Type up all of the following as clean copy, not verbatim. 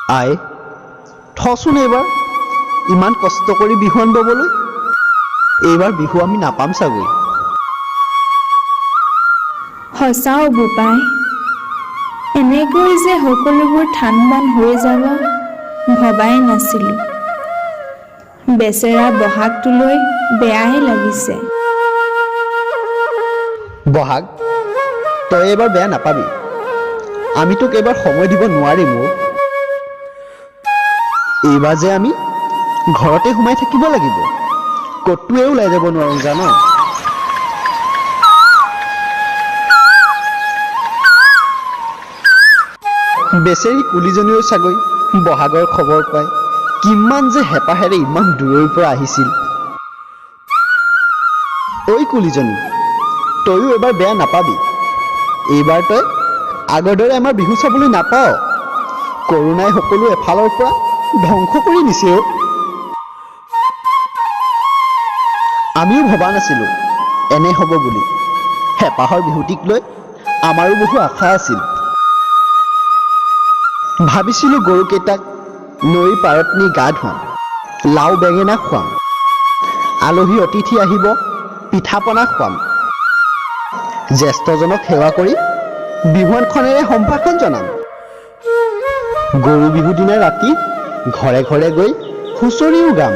আই থচোন এইবাৰ ইমান কষ্ট কৰি বিহুৱান ববলৈ এইবাৰ বিহু আমি নাপাম চাগৈ সঁচাও বোপাই এনেকৈ যে সকলোবোৰ থান বান হৈ যাব ভবাই নাছিলোঁ বেচেৰা বহাগটোলৈ বেয়াই লাগিছে বহাগ তই এইবাৰ বেয়া নাপাবি আমি তোক এইবাৰ সময় দিব নোৱাৰিম এইবাৰ যে আমি ঘৰতে সোমাই থাকিব লাগিব ক'তোৱে ওলাই যাব নোৱাৰো জান বেচেৰি কুলিজনীও চাগৈ বহাগৰ খবৰ পাই কিমান যে হেঁপাহেৰে ইমান দূৰৰ পৰা আহিছিল ঐ কুলিজনী তয়ো এবাৰ বেয়া নাপাবি এইবাৰ তই আগৰ দৰে আমাৰ বিহু চাবলৈ নাপাৱ কৰোণাই সকলো এফালৰ পৰা ধ্বংস কৰি নিছে আমিও ভবা নাছিলো এনে হ'ব বুলি হেঁপাহৰ বিহুটিক লৈ আমাৰো বহু আশা আছিল ভাবিছিলো গৰুকেইটাক নৈৰ পাৰত নি গা ধুৱাম লাও বেঙেনা খুৱাম আলহী অতিথি আহিব পিঠা পনা খুৱাম জ্যেষ্ঠজনক সেৱা কৰি বিহুৱানখনেৰে সম্ভাষণ জনাম গৰু বিহু দিনা ৰাতি ঘৰে ঘৰে গৈ হুঁচৰিও গাম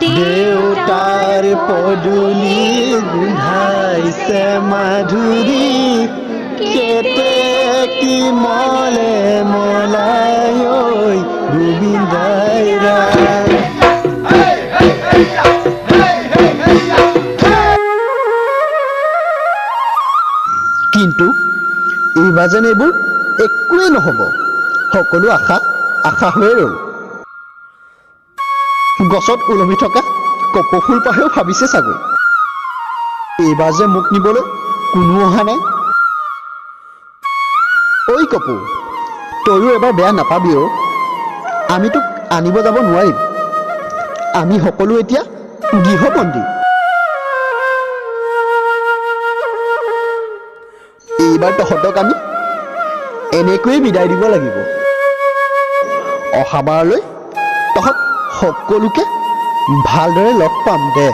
দেউতাৰ পদূলি গোন্ধাইছে মাধুৰী কেতেকী মলে মলাই ঐ গোবিন্দাই ৰাম কিন্তু এইবাৰ যেন এইবোৰ একোৱেই নহ'ব সকলো আশা হৈয়ে ৰ'ল গছত ওলমি থকা কপৌফুল পাহেও ভাবিছে চাগৈ এইবাৰ যে মোক নিবলৈ কোনো অহা নাই ঐ কপৌ তয়ো এবাৰ বেয়া নাপাবি আমি তোক আনিব যাব নোৱাৰিম আমি সকলো এতিয়া গৃহবন্দী এইবাৰ তহঁতক আমি এনেকৈয়ে বিদায় দিব লাগিব অহাবাৰলৈ তহঁত সকলোকে ভালদৰে লগ পাম দে